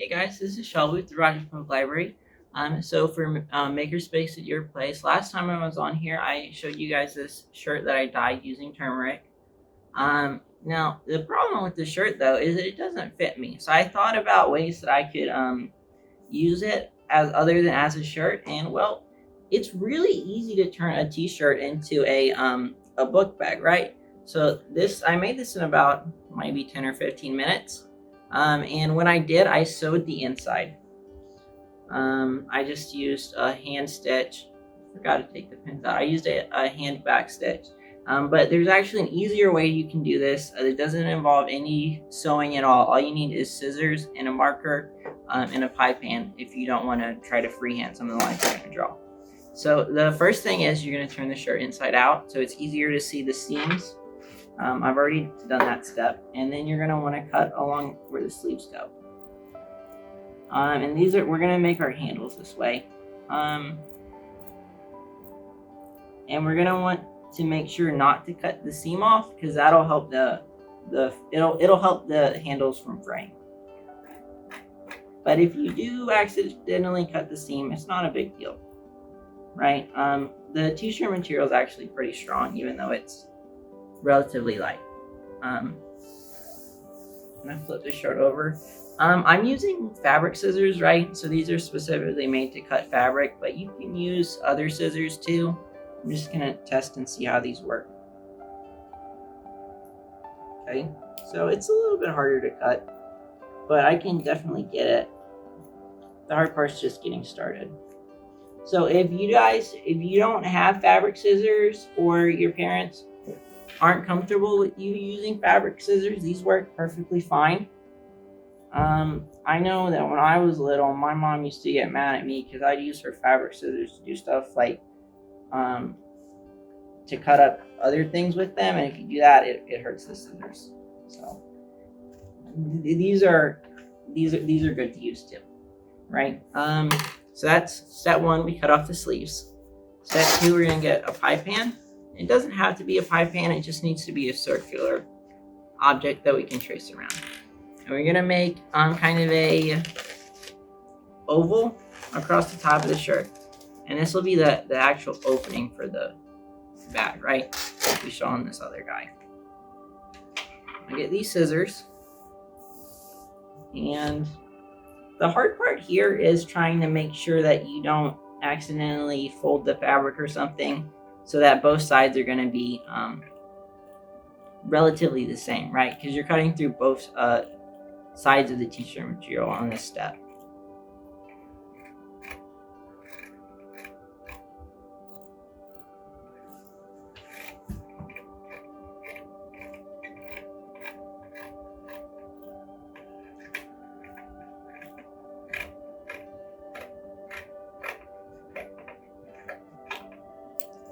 Hey guys, this is Shelby with the Rogers Public Library. So for Makerspace at your place, last time I was on here, I showed you guys this shirt that I dyed using turmeric. Now the problem with the shirt though is that it doesn't fit me. So I thought about ways that I could use it as other than as a shirt, and well, it's really easy to turn a t-shirt into a book bag, right? So this I made this in about maybe 10 or 15 minutes. And when I did, I sewed the inside. I just used a hand stitch. Forgot to take the pins out. I used a hand back stitch. But there's actually an easier way you can do this. It doesn't involve any sewing at all. All you need is scissors and a marker and a pie pan if you don't want to try to freehand some of the lines you're going to draw. So the first thing is you're going to turn the shirt inside out so it's easier to see the seams. I've already done that step. And then you're going to want to cut along where the sleeves go. And we're going to make our handles this way. And we're going to want to make sure not to cut the seam off because that'll help it'll help the handles from fraying. But if you do accidentally cut the seam, it's not a big deal, right? The t-shirt material is actually pretty strong, even though it's relatively light. I'm gonna flip the shirt over. I'm using fabric scissors, right? So these are specifically made to cut fabric, but you can use other scissors too. I'm just gonna test and see how these work. Okay, so it's a little bit harder to cut, but I can definitely get it. The hard part's just getting started. So if you don't have fabric scissors or your parents aren't comfortable with you using fabric scissors, these work perfectly fine. I know that when I was little, my mom used to get mad at me because I'd use her fabric scissors to do stuff like to cut up other things with them, and if you do that, it hurts the scissors. So these are good to use too, right? So that's step one. We cut off the sleeves. Step two, we're gonna get a pie pan. It doesn't have to be a pie pan. It just needs to be a circular object that we can trace around. And we're gonna make kind of a oval across the top of the shirt. And this will be the actual opening for the bag, right? Like we show on this other guy. I get these scissors. And the hard part here is trying to make sure that you don't accidentally fold the fabric or something so that both sides are going to be relatively the same, right? Because you're cutting through both sides of the t-shirt material on this step.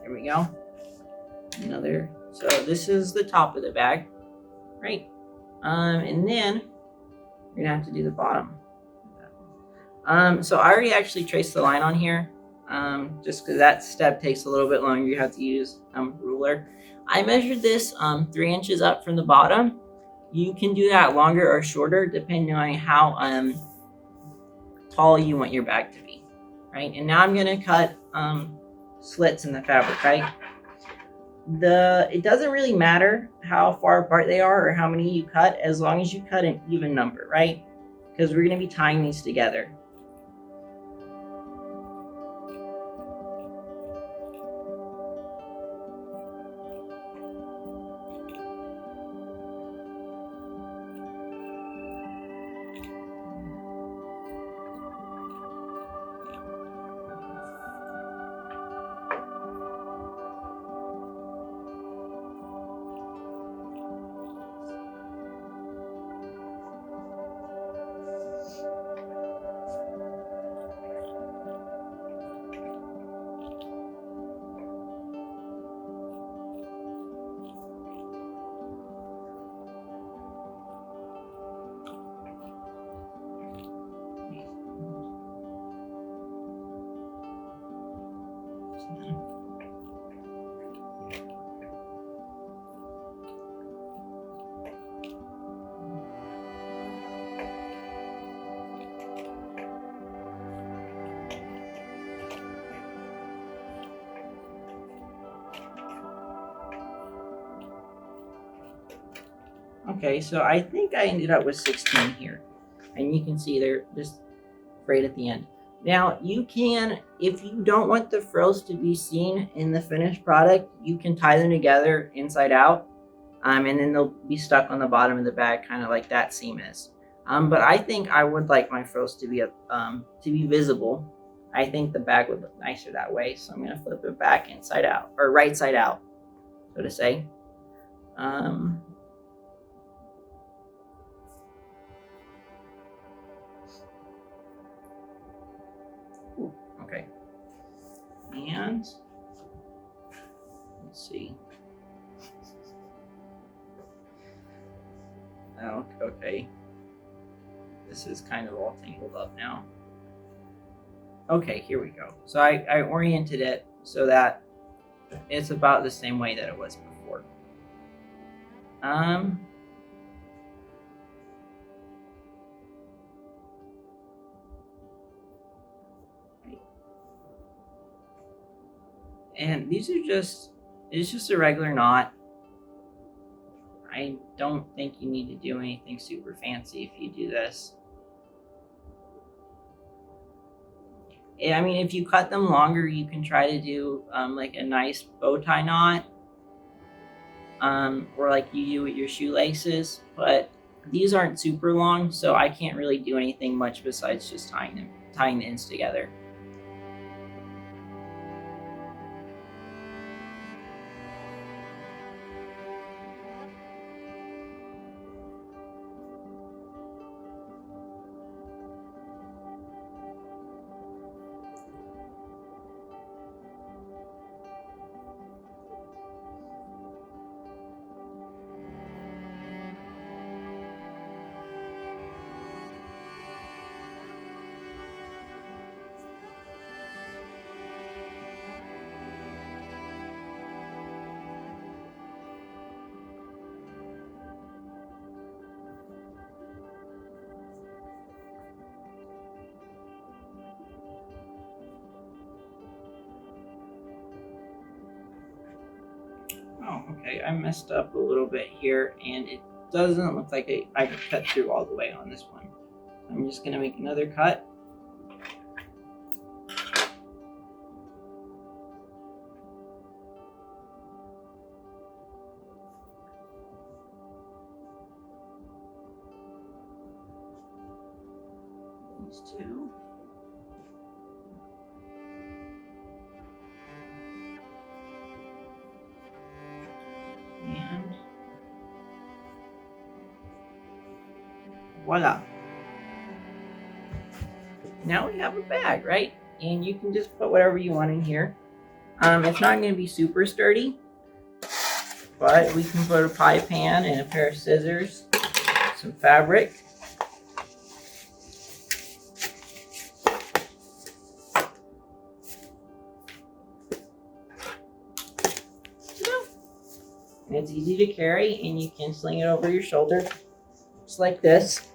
There we go. So this is the top of the bag, right? And then we're gonna have to do the bottom. So I already actually traced the line on here, just because that step takes a little bit longer. You have to use a ruler. I measured this 3 inches up from the bottom. You can do that longer or shorter depending on how tall you want your bag to be, right? And now I'm gonna cut slits in the fabric, right? It doesn't really matter how far apart they are or how many you cut, as long as you cut an even number, right? Because we're going to be tying these together. Okay, so I think I ended up with 16 here. And you can see they're just right at the end. Now, you can, if you don't want the frills to be seen in the finished product, you can tie them together inside out. And then they'll be stuck on the bottom of the bag, kind of like that seam is. But I think I would like my frills to be visible. I think the bag would look nicer that way, so I'm gonna flip it back inside out, or right side out, so to say. Um, okay, and let's see. Oh, okay. This is kind of all tangled up now. Okay, here we go. So I oriented it so that it's about the same way that it was before. Um, and these are it's just a regular knot. I don't think you need to do anything super fancy if you do this. I mean, if you cut them longer, you can try to do like a nice bow tie knot, or like you do with your shoelaces. But these aren't super long, so I can't really do anything much besides just tying the ends together. Oh, okay. I messed up a little bit here, and it doesn't look like I cut through all the way on this one. I'm just gonna make another cut. These two. And voila. Now we have a bag, right? And you can just put whatever you want in here. It's not going to be super sturdy, but we can put a pie pan and a pair of scissors, some fabric. And it's easy to carry, and you can sling it over your shoulder, just like this.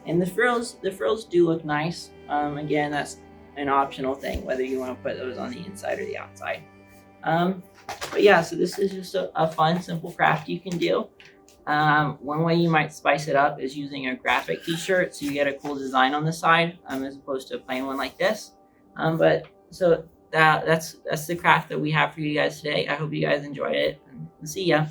And the frills do look nice. Again, that's an optional thing, whether you want to put those on the inside or the outside. But yeah, so this is just a fun, simple craft you can do. One way you might spice it up is using a graphic t-shirt, so you get a cool design on the side, as opposed to a plain one like this. But so that's the craft that we have for you guys today. I hope you guys enjoyed it, and see ya.